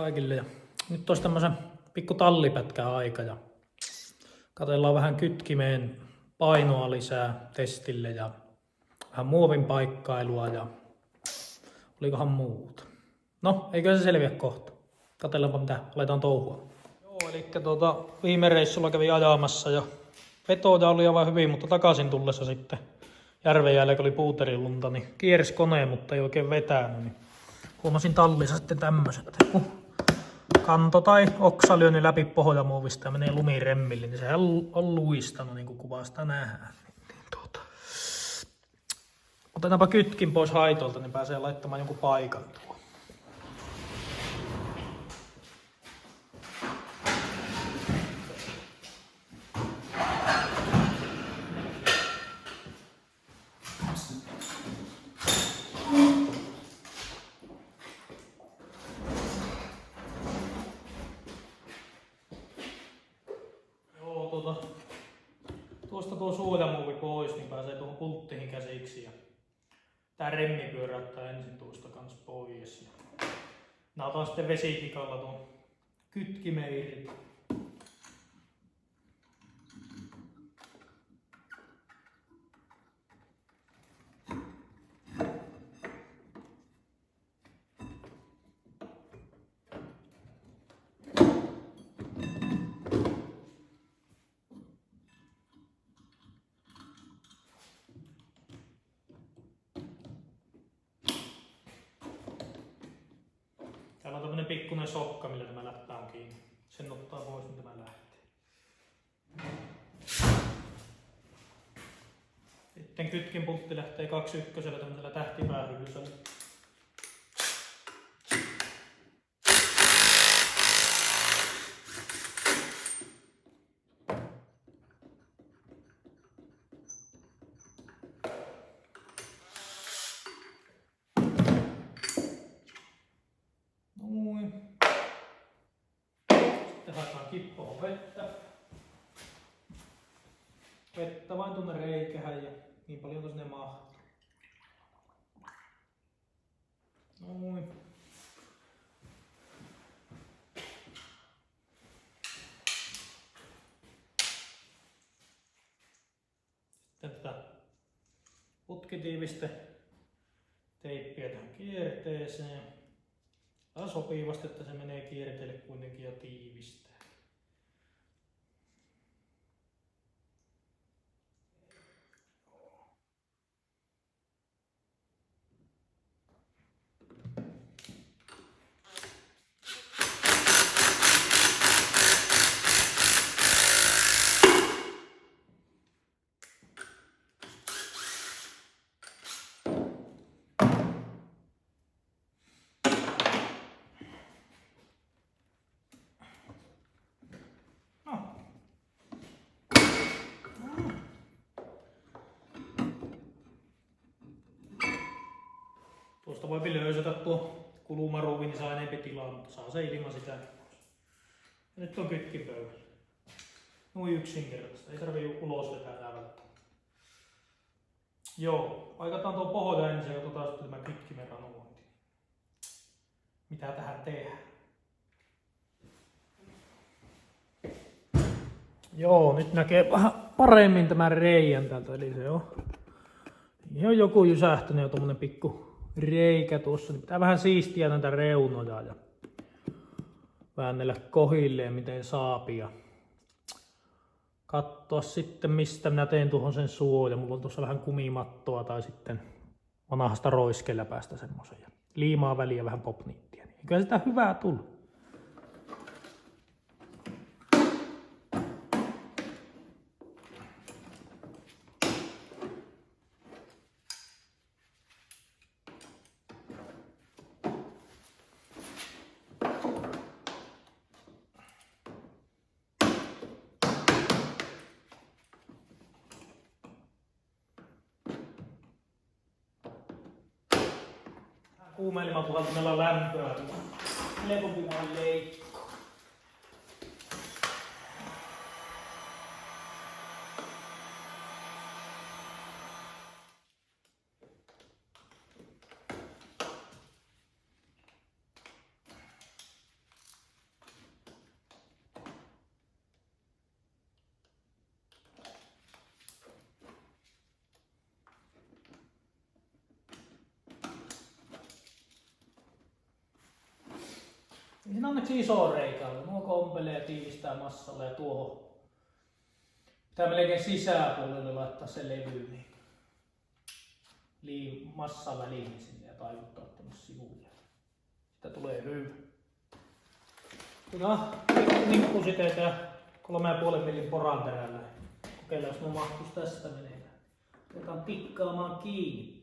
kaikille. Ja nyt olisi tämmöisen pikku tallipätkän aika ja katsellaan vähän kytkimeen painoa lisää testille ja vähän muovin paikkailua ja olikohan muuta. No, eikö se selviä kohta. Katsellaanpa mitä aletaan touhua. Joo, eli viime reissulla kävin ajamassa ja vetoja oli aivan hyvin, mutta takaisin tullessa sitten järven jälkeen oli puuterilunta, niin kiersi koneen, mutta ei oikein vetänyt. Niin huomasin tallissa sitten tämmöset, että kun kanto tai oksa lyönyt läpi pohjamuovista ja menee lumiremmille, niin sehän on luistanut, niin kuin kuvasta nähdään. Otetaanpa kytkin pois haitolta, niin pääsee laittamaan jonkun paikan tuo. Tuosta tuo suojamuovi pois, niin pääsee tuohon pulttiin käsiksi. Ja tää remmi pyöräyttää ensin tuosta kans pois. Ja mä otan sitten vesikikalla tuon kytkimen irti. Täällä on tämmönen pikkuinen sokka, millä tämä läppä on kiinni. Sen ottaa pois, niin tämä lähtee. Sitten kytkin pultti lähtee 21 tämmöisellä tähtipäähyysellä. Sitten haetaan kippoon vettä. Vettä vain tuonne reikään ja niin paljon kuin sinne mahtuu. Noin. Sitten tätä putkitiiviste teippiä tähän kierteeseen. Tää sopivasti, että se menee kierteelle kuitenkin ja tiivistää. Tuosta voi löysätä tuo kulumaruuvi, niin saa enempi tilaa, mutta saa se ilman sitä. Ja nyt on kytkin pöydällä. Noin yksinkertaista, ei tarvii ulos vetää tää välttämättä. Joo, paikataan tuo pohja ensin ja otetaan sitten tämä kytkimen ranovointi. Mitä tähän tehdään? Joo, nyt näkee vähän paremmin tämän reijän täältä, eli se on joku jysähtänyt ja tommonen pikku reikä tuossa, niin pitää vähän siistiä näitä reunoja ja väännellä kohilleen miten saapii ja katsoa sitten mistä minä teen tuohon sen suoja. Mulla on tuossa vähän kumimattoa tai sitten vanhasta roiskeläpästä semmosen ja liimaa väliä vähän popniittiä, niin kyllä sitä hyvää tullut. Kuumeilmapuhaltimella lämpöä, niin helpompi vaan leikko. Siinä on onneksi iso reikä. Nuo kompelee ja tiivistää massalla ja tuohon pitää melkein sisäpuolelle laittaa se levy niin massa väliin sinne ja taivuttaa tänne sivulle. Sitä tulee hyvä. Otetaan nippusiteitä ja 3,5 millin poran terällä. Kokeillaan, jos nuo mahtuisi tästä menemään. Otetaan tikkaamaan kiinni.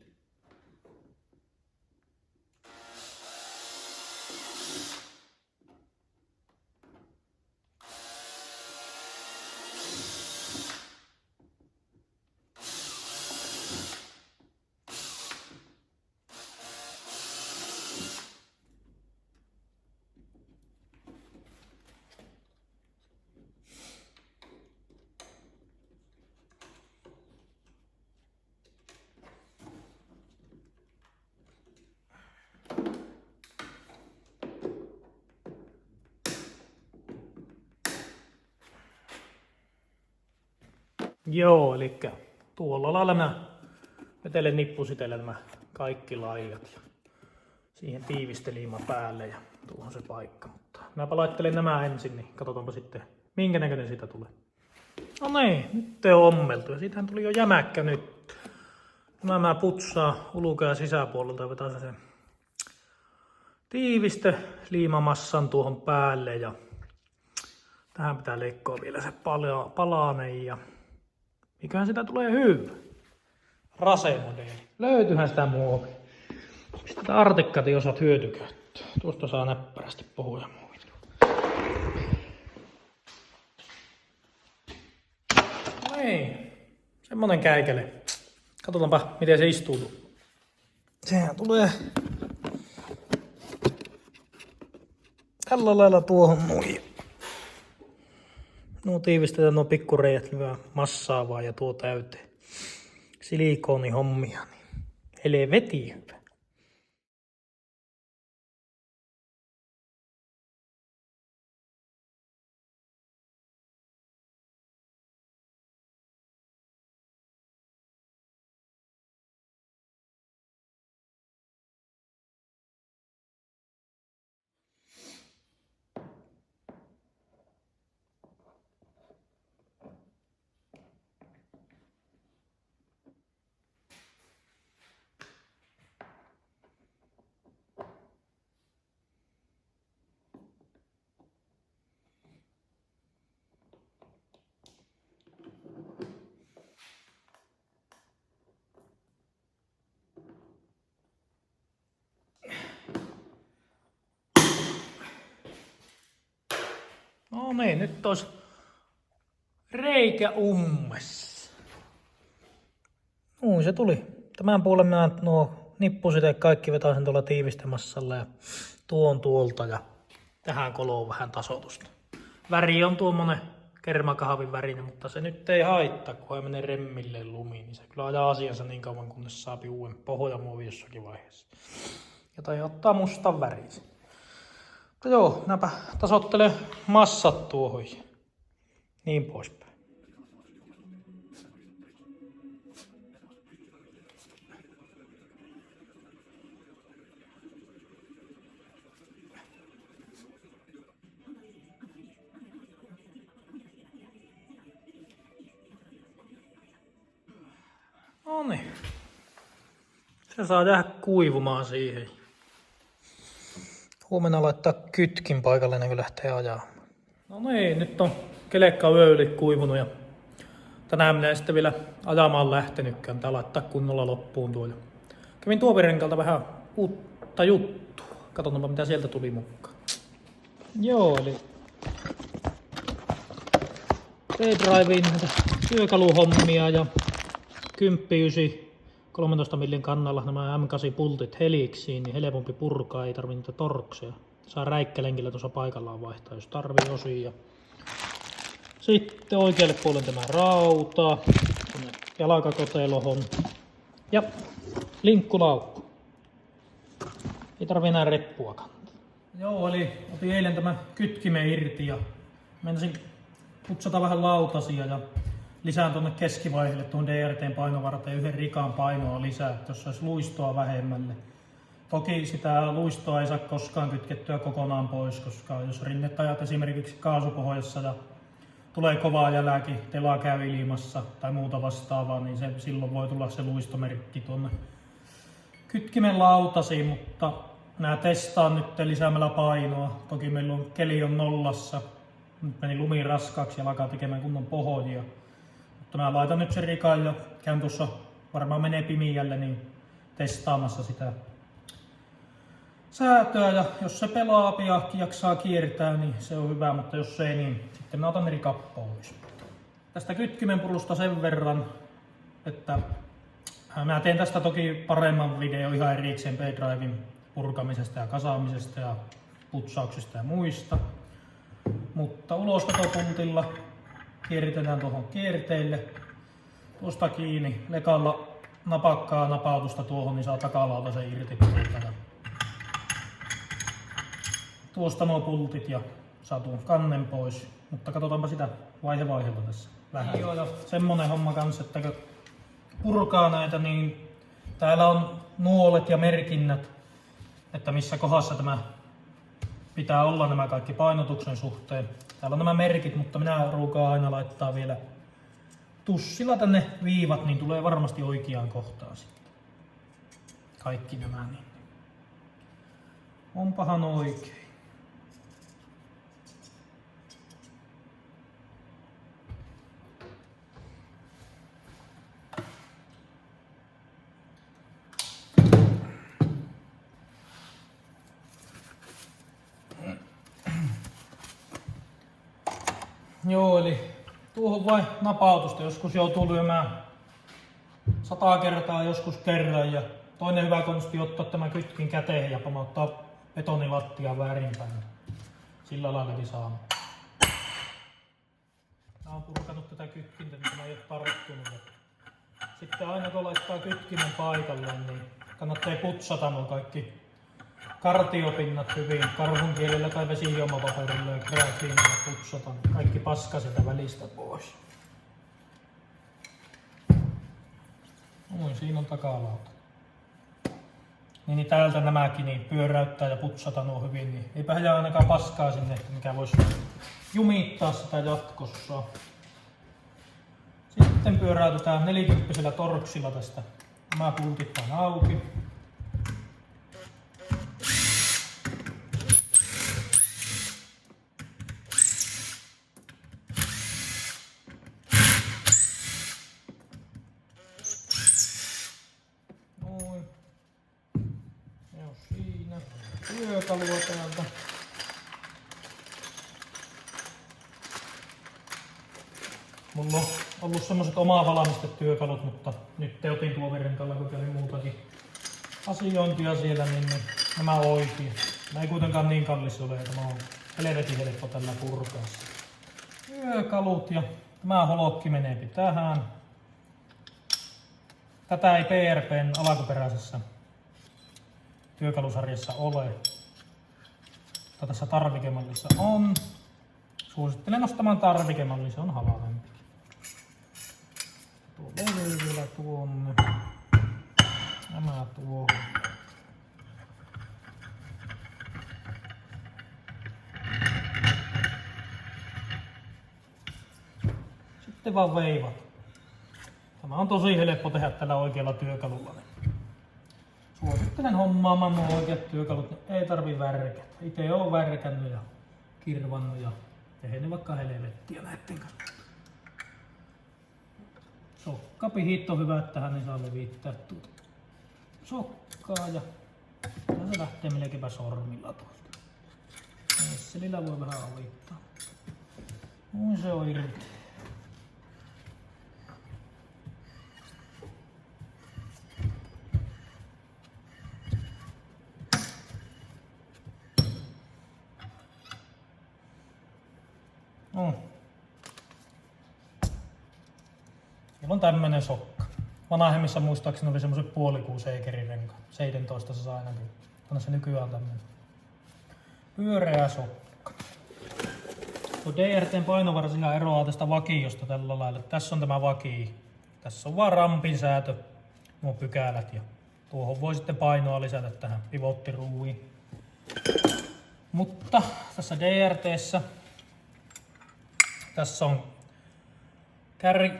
Joo, eli tuolla lailla mä vetelen nippusiteellä nämä kaikki laidat ja siihen tiivisteliima päälle ja tuohon se paikka. Mutta mäpä laittelen nämä ensin, niin katsotaanpa sitten minkä näköinen siitä tulee. No niin, nyt on ommeltu ja siitähän tuli jo jämäkkä nyt. Mä putsaan ulko- ja sisäpuolelta ja vetän sen tiiviste liimamassan tuohon päälle ja tähän pitää leikkoa vielä se palanen ja mikähän sitä tulee hyvä. Rase-modeeli. Löytyyhän sitä muovia. Sitä artikkatin osaat hyötykäyttöä. Tuosta saa näppärästi pohjamuovia. No niin. Semmonen käikele. Katsotaanpa miten se istuu. Sehän tulee tällä lailla tuohon noin. Nuo tiivistetään nuo pikkureijät lyö massaa vaan ja tuo täyteen silikoonihommia, niin helvetin hyvä. No niin, nyt olisi reikä ummessa. Se tuli. Tämän puolen mä nuo nippusiteet kaikki vetäisin tuolla tiivistemassalla ja tuon tuolta ja tähän koloon vähän tasoitusta. Väri on tuommoinen kermakahvin värinen, mutta se nyt ei haittaa, kun ei mene remmille lumi, niin se kyllä ajaa asiansa niin kauan, kunnes saapi uuden pohjamuovi jossakin vaiheessa. Ja tai ottaa mustan värisen. Mutta joo, näpä tasoittelen massat tuohon ja niin poispäin. Noniin. Se saa jäädä kuivumaan siihen. Huomenna laittaa kytkin paikalle ennen kuin lähtee ajaa. No niin, nyt on kelekka yö yli kuivunut ja tänään minä en sitten vielä ajamaan lähtenytkään. Tää laittaa kunnolla loppuun tuo. Kävin tuovirenkalta vähän uutta juttua. Katsotaanpa mitä sieltä tuli mukaan. Joo, eli T-Driveen näitä työkaluhommia ja 10-9 13 millin kannalla nämä M8 pultit heliksiin, niin helpompi purkaa, ei tarvitse niitä torkseja. Saa räikkälenkillä tuossa paikallaan vaihtaa, jos tarvii osia. Sitten oikealle puolelle tämä rauta, jalkakotelohon ja linkkulaukku. Ei tarvitse enää reppua kantaa. Joo, eli otin eilen tämä kytkimen irti ja menisin putsata vähän lautasia ja lisään tuonne keskivaiheelle tuon DRT:n painovarteen yhden rikan painoa lisää, että jos saisi luistoa vähemmälle. Toki sitä luistoa ei saa koskaan kytkettyä kokonaan pois, koska jos rinnet ajat esimerkiksi kaasupohjassa ja tulee kovaa jälki, tela käy ilmassa tai muuta vastaavaa, niin silloin voi tulla se luistomerkki tuonne kytkimen lautasiin, mutta minä testaan nyt lisäämällä painoa. Toki meillä on keli on nollassa. Nyt meni lumi raskaaksi ja alkaa tekemään kunnon pohjia. Mutta mä laitan nyt sen rikan ja käyn tuossa, varmaan menee pimiälle, niin testaamassa sitä säätöä. Ja jos se pelaa ja jaksaa kiertää, niin se on hyvä, mutta jos ei, niin sitten mä otan rikat pois. Tästä kytkimenpurusta sen verran, että mä teen tästä toki paremman video ihan erikseen P-Driven purkamisesta ja kasaamisesta ja putsauksista ja muista. Mutta ulospetopultilla kierritetään tuohon kierteille. Tuosta kiinni, lekalla napakkaa napautusta tuohon, niin saa takalautasen irti tuolta. Tuosta nuo pultit ja saa tuon kannen pois. Mutta katsotaanpa sitä vaiheella tässä vähän. Joo, ja semmonen homma kanssa, että kun purkaa näitä, niin täällä on nuolet ja merkinnät, että missä kohdassa tämä pitää olla nämä kaikki painotuksen suhteen. Täällä on nämä merkit, mutta minä ruukaan aina laittaa vielä tussilla tänne viivat, niin tulee varmasti oikeaan kohtaan sitten. Kaikki nämä niin. Onpahan oikein. Joo, eli tuohon vain napautusta. Joskus joutuu lyömään 100 kertaa, joskus kerran. Ja toinen hyvä konsti ottaa tämä kytkin käteen ja pamauttaa betonilattia väärinpäin. Sillä laillakin saa. Mä oon purkanut tätä kytkintä, niin tämä ei ole tarttunut. Sitten aina kun laittaa kytkimen paikalleen, niin kannattaa putsata nuo kaikki kartiopinnat hyvin, karhun kielellä tai vesijuomapaperilla ja kreatiinilla putsata kaikki paska sieltä välistä pois. Noin, siinä on takalauta. Niin täältä nämäkin niin pyöräyttää ja putsata nuo hyvin, niin eipä jää ainakaan paskaa sinne, mikä voisi jumittaa sitä jatkossa. Sitten pyöräytetään 40 torksilla tästä nämä pultit vain auki. Työkalua täältä. Mulla on ollut semmoset omaa valmistetyökalut, mutta nyt te otin tuon verrenkalla, kun kävin muutakin asiointia siellä, niin nämä on oikein. Nämä ei kuitenkaan niin kallis ole, että tämä on helvetin helppo tällä purkaa. Työkalut ja tämä holokki menee tähän. Tätä ei PRPn alkuperäisessä työkalusarjassa ole. Mutta tässä tarvikemallissa on. Suosittelen ostamaan tarvikemalli, se on halvempi. Tuo levy vielä tuonne. Nämä tuohon. Sitten vaan veivat. Tämä on tosi helppo tehdä tällä oikealla työkalulla. Suosittelen hommaamaan nuo oikeat työkalut, niin ei tarvi värkätä. Itse olen värkännyt ja kirvannut ja tehnyt vaikka helvettiä näitten kanssa. Sokkapihit on hyvä, että tähän niin saa levittää tuota sokkaa ja se lähtee melkeinpä sormilla tuolta. Messelillä voi vähän avittaa. Noin se on irti. Meillä on tämmönen sokka. Vanhemmissa muistaakseni oli semmoset puolikuusi eikerirenkaat. 17 se sai ainakin. On se nykyään tämmönen pyöreä sokka. Tuo DRT:n painovarsina eroaa tästä vakiosta tällä lailla. Tässä on tämä vakio. Tässä on vaan rampin säätö, nuo pykälät ja Tuohon voi sitten painoa lisätä tähän pivottiruuviin. Mutta tässä DRT:ssä tässä on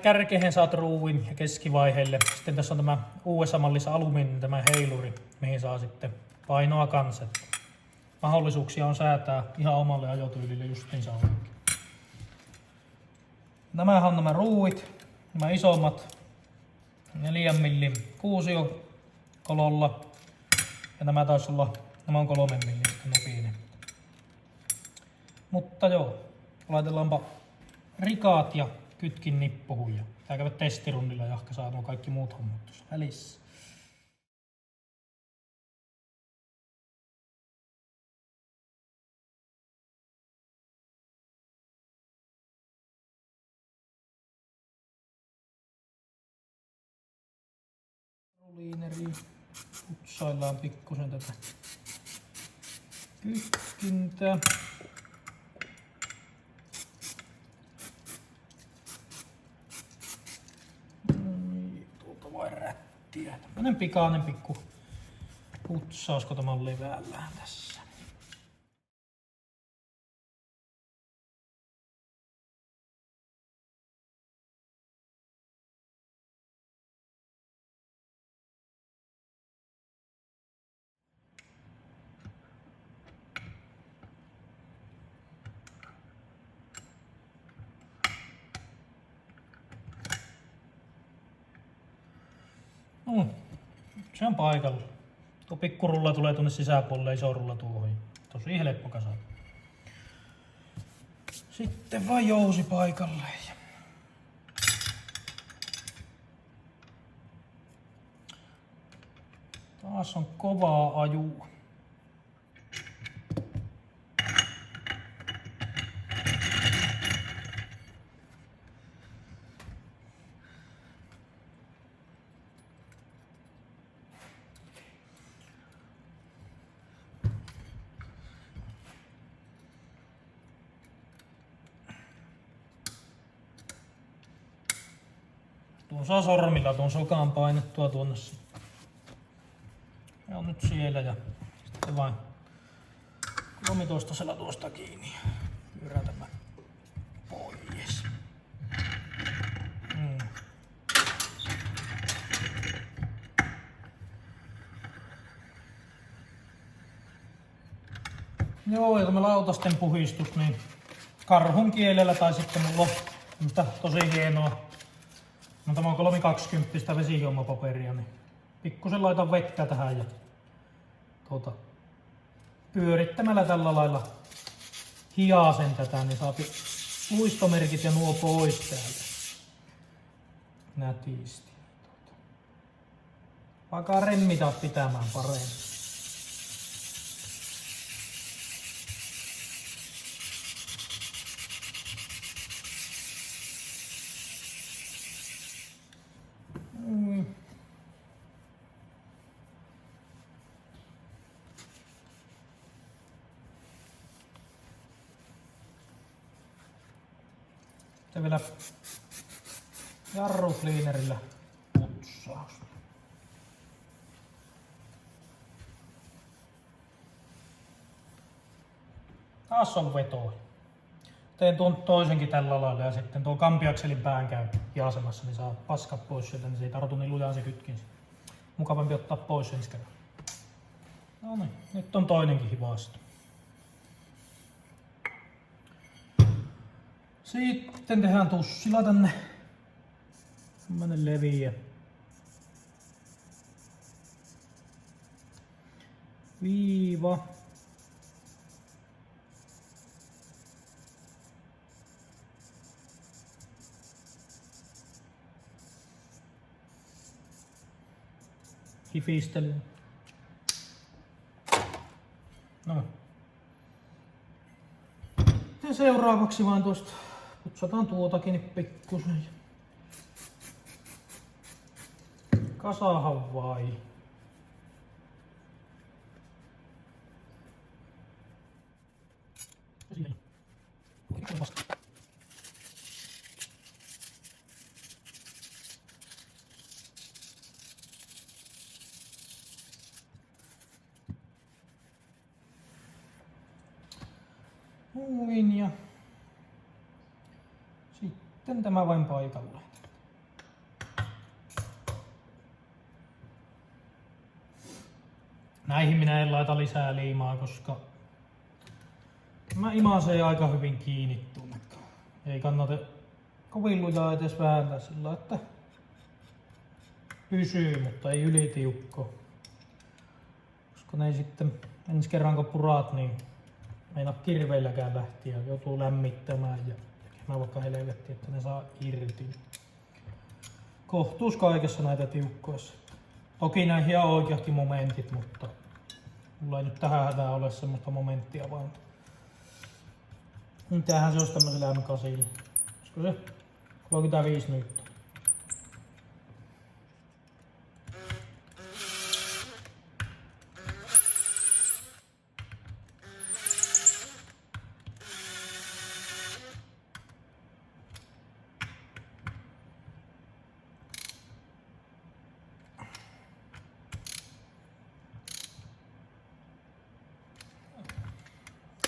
kärkehen saat ruuvin ja keskivaiheelle. Sitten tässä on tämä USA-mallissa alumiinin tämä heiluri, mihin saa sitten painoa kanssa. Mahdollisuuksia on säätää ihan omalle ajotyylille justiinsa oikein. Nämähän on nämä ruuvit, nämä isommat 4 millin kuusiokololla ja nämä taisi olla, nämä on 3 millin pieni. Mutta joo, laitellaanpa rikaat ja kytkin nippuhun ja tää käydä testirundilla ja ehkä saa nuo kaikki muut hommat tuossa välissä. Liineriin putsaillaan pikkusen tätä kytkintää. Tuolta voi rättiä. Tämmönen pikainen pikku putsaus, kun tämä on levällään tässä. No, se on paikalla. Tuo pikkurulla tulee tuonne sisäpuolelle, iso rulla tuohon. Tosi helppo kasata. Sitten vaan jousi paikalle. Taas on kovaa ajua. Tuon saa sormilla tuon sokaan painettua tuonne. Ja on nyt siellä ja sitten vain 13 tuosta kiinni ja pyörätämään pois. Joo, ja tämä lautasten puhistus, niin karhun kielellä tai sitten mulla on tosi hienoa. No tämä on 320 vesijuomapaperia, niin pikkusen laitan vettä tähän ja pyörittämällä tällä lailla hiasen tätä, niin saa luistomerkit ja nuo pois täältä nätisti. Vaikka remmitä pitämään paremmin. Sitten vielä jarrukliinerillä putsaus. Taas on veto. Teen tuon toisenkin tällä lailla ja sitten tuon kampiakselin pään käy hiasemassa, niin saa paskat pois sieltä, niin se ei tartu niin lujaan se kytkin. Mukavampi ottaa pois ensi kerran. No niin, nyt on toinenkin hivastu. Sitten tehdään tussilla tänne. Tämmönen leviä. Viiva. Hifistelen. No. Ja seuraavaksi vaan tuosta putsataan tuotakin pikkusen. Kasahan vai? Noin ja sitten tämä vain paikalle. Näihin minä en laita lisää liimaa, koska mä imasee aika hyvin kiinni tuonne. Ei kannata kovin lujaa edes vääntää sillä, että pysyy, mutta ei ylitiukko. Koska ne ei sitten ensi kerran kun puraat, niin meinaa kirveilläkään lähtiä. Joutuu lämmittämään ja tekemään vaikka helvetti, että ne saa irti. Kohtuus kaikessa näitä tiukkoissa. Toki näihin ihan oikeatkin momentit, mutta mulla ei nyt tähän hätään ole semmoista momenttia vaan. Mitähän se olisi tämmöisellä M8? Olisiko se 35 nyt?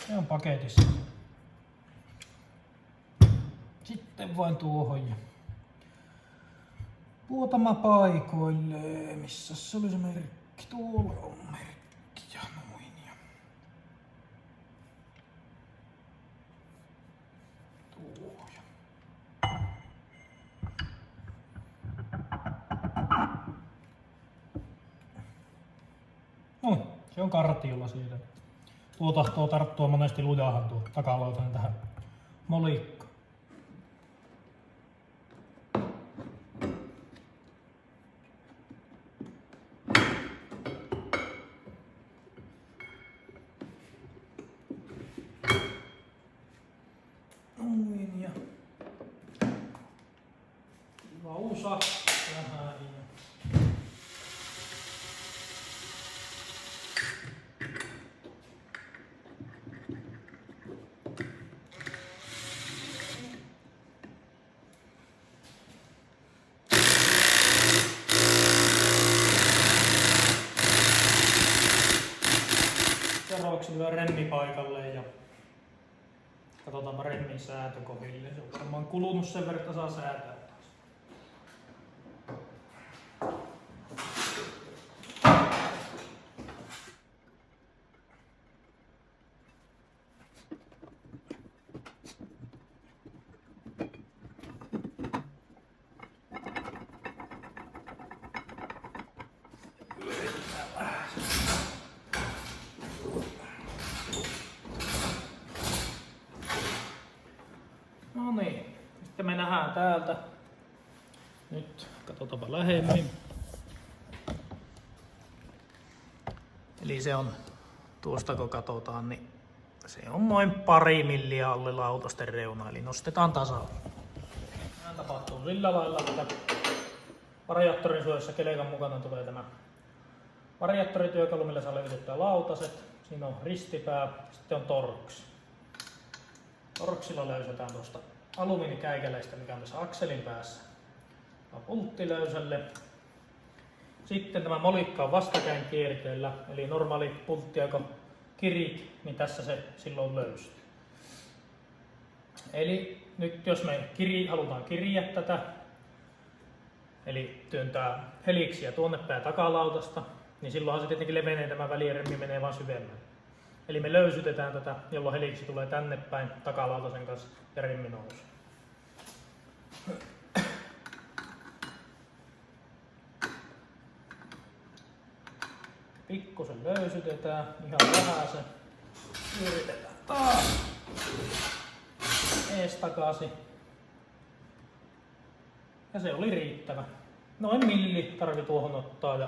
Se on paketissa. Sitten vain tuohon ja puotama paikoille. Missä se oli se merkki? Tuolla on merkki ja noin. Ja tuo. Noin, se on kartiolla siitä. Tuo tahtoo tarttua monesti lujahan tuo takalautanen tähän molikkoon. Noin ja lausa tähän ja seuraavaksi lyö remmi paikalle ja katsotaanpa remmin säätö kohille. Se on varmaan kulunut sen verran, että saa säätää taas. No niin, sitten me nähdään täältä. Nyt katsotaanpa lähemmin. Eli se on, tuosta kun katsotaan, niin se on noin pari milliä alle lautasten reuna, eli nostetaan tasalle. Tämä tapahtuu sillä lailla, että variaattorin suojassa kelekan mukana tulee tämä variaattorityökalu, millä saa levitettyä lautaset. Siinä on ristipää, sitten on torksi. Torksilla löysätään tuosta alumiinikäikäleistä, mikä on tässä akselin päässä. Pulttilöysälle. Sitten tämä molikka on vastakkäin kierteellä, eli normaali pultti, kun kirit, niin tässä se silloin löystyy. Eli nyt jos me halutaan kiriä tätä, eli työntää heliksiä tuonne päin takalautasta, niin silloinhan se tietenkin levenee, tämä väliremmi menee vaan syvemmälle. Eli me löysytetään tätä, jolloin heliksi tulee tänne päin takalautasen kanssa ja remmi nousee. Pikkusen löysytetään, ihan vähän se. Yritetään taas. Ees takaisin. Ja se oli riittävä. Noin milli tarvi tuohon ottaa ja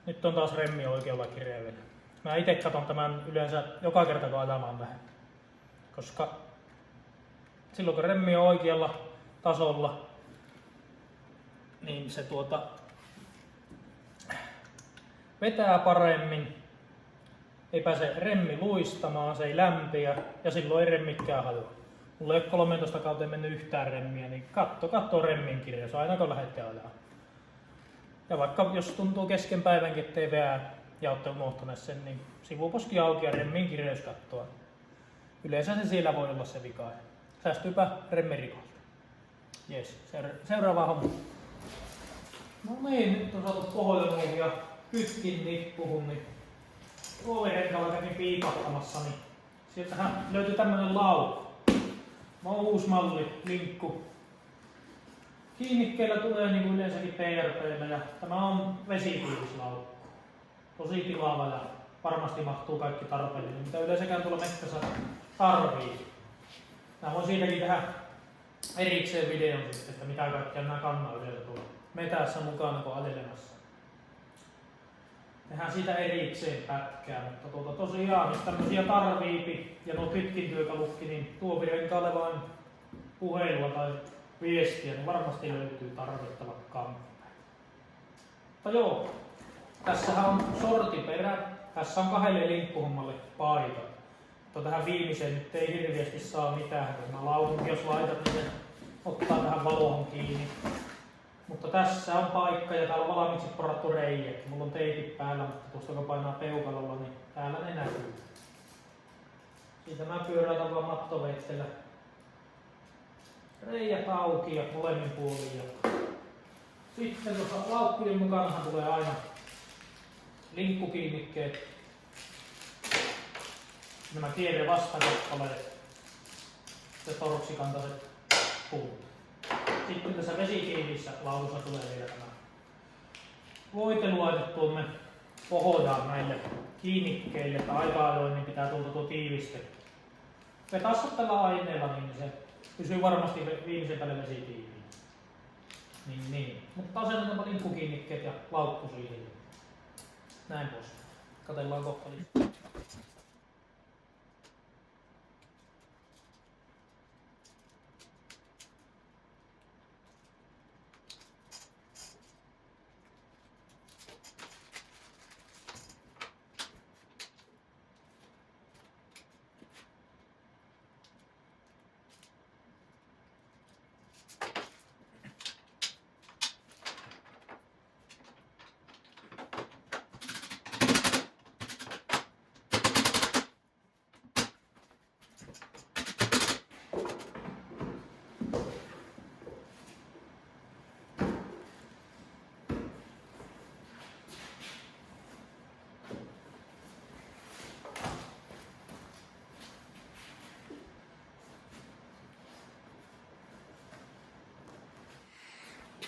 nyt on taas remmi oikealla kireydellä. Mä itse katon tämän yleensä joka kerta kun ajamaan lähden. Koska silloin kun remmi on oikealla tasolla, niin se vetää paremmin. Ei pääse remmi luistamaan, se ei lämpiä ja silloin ei remmikään hajoa. Mulla ei ole 13 kauteen mennyt yhtään remmiä, niin katso remmin kirjaus aina kun lähdette ajaa. Ja vaikka jos tuntuu kesken päivänkin, ettei veä ja olette unohtaneet sen, niin sivuposki auki ja remmin kirjaus kattoa. Yleensä se siellä voi olla se vika. Säästyypä remmerikolta. Jes, seuraava homma. No niin, nyt on saatu pohjanuohia ja kytkin nippuhun, niin tuolirenkaalla kävin piipahtamassa, niin sieltähän löytyi tämmönen laukku. Uusi malli, linkku. Kiinnikkeellä tulee niin kuin yleensäkin PRP:llä ja tämä on vesitiivislaukku. Tosi tilava ja varmasti mahtuu kaikki tarpeellinen, mitä yleensäkään tuolla metsässä tarvii. Mä voin siitäkin tehdä erikseen videon sitten, että mitä kaikkea nämä kannaa yleensä tuolla metässä mukana kun ajelemassa. Tehdään siitä erikseen pätkää, mutta tosiaan jos tämmösiä tarviipi ja nuo kytkintyökalukki, niin tuovirenkaalle vain puhelua tai viestiä, niin varmasti löytyy tarvittavat kannat. Mutta joo, tässähän on sortiperä. Tässä on 2 linkkuhommalle paikat. Mutta tähän viimeiseen nyt ei hirveästi saa mitään, kun nämä laudunkin jos laitat, niin se ottaa tähän valoon kiinni. Mutta tässä on paikka ja täällä on valmiiksi porattu reijät. Mulla on teipit päällä, mutta tuosta kun painaa peukalolla, niin täällä ne näkyy. Siitä mä pyöräytän vaan mattoveitsellä reijät auki ja molemmin puolin. Sitten tuossa laukkujen mukanahan tulee aina linkkukiinnikkeet, nämä kierre vastakappaleet ja torksikantaiset puut. Sitten tässä vesitiivissä laudussa tulee vielä tämä voiteluaine tuonne pohjaan näille kiinnikkeille, että aika ajoin niin pitää tuo tiiviste vetassa tällä aineella, niin se pysyy varmasti viimeisen päälle vesitiiviin. Niin. Mutta asennetaan linkkukiinnikkeet ja laukku siihen. Näin pois. Katellaan kohta lisää.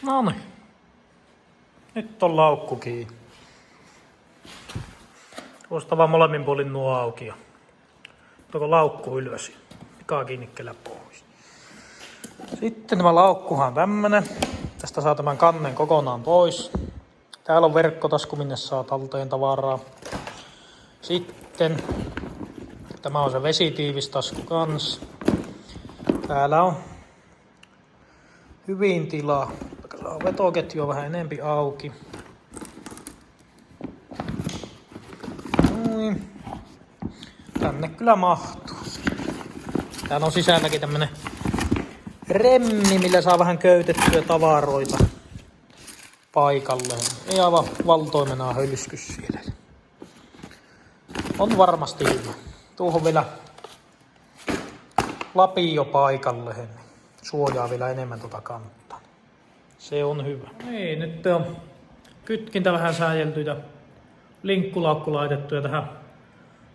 Noniin. Nyt on laukku kiinni. Tuosta vaan molemmin puolin nuo auki ja tuoko laukku ylös ja pikakiinnikkeellä pois. Sitten tämä laukkuhan on tämmönen. Tästä saa tämän kannen kokonaan pois. Täällä on verkkotasku, minne saa talteen tavaraa. Sitten tämä on se vesitiivistasku kans. Täällä on hyvin tilaa. Vetoketju on vähän enempi auki. Noin. Tänne kyllä mahtuu. Täällä on sisälläkin tämmönen remmi, millä saa vähän köytettyä tavaroita paikalle. Ei aivan valtoimenaan hölskys siellä. On varmasti hyvä. Tuohon vielä lapio paikalle, niin suojaa vielä enemmän tuota kantaa. Se on hyvä. Niin, nyt on kytkintä vähän sääjelty ja linkkulaukku laitettu ja tähän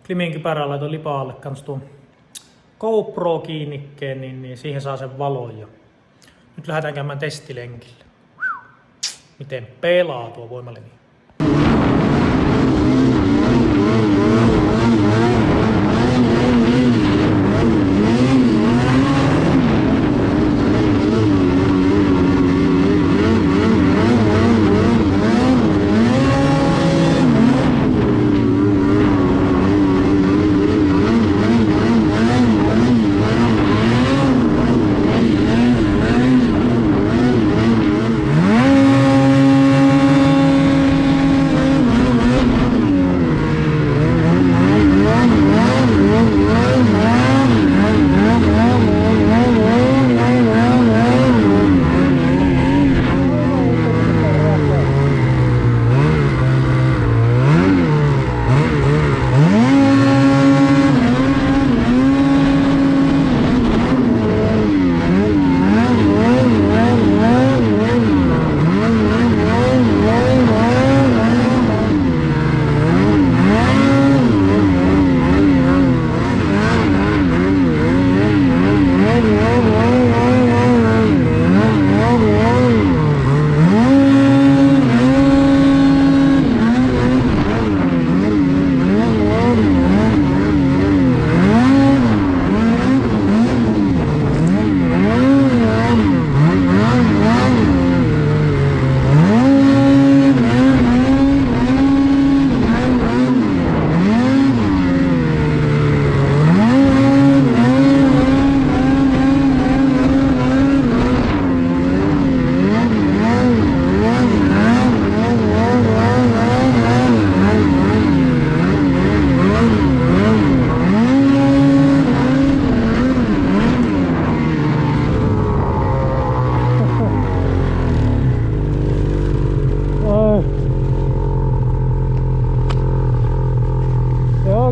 Klimin kypärään laitoin lipaalle kans tuon GoPro-kiinnikkeen, niin siihen saa sen valon. Ja nyt lähdetään käymään testilenkillä. Miten pelaa tuo voimalinja.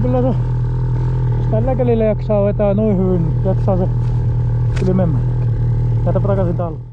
kyllä se, jos tällä kelillä jaksaa vetää noin hyvin, niin jaksaa se yli mennä. Jätäpä takaisin talliin.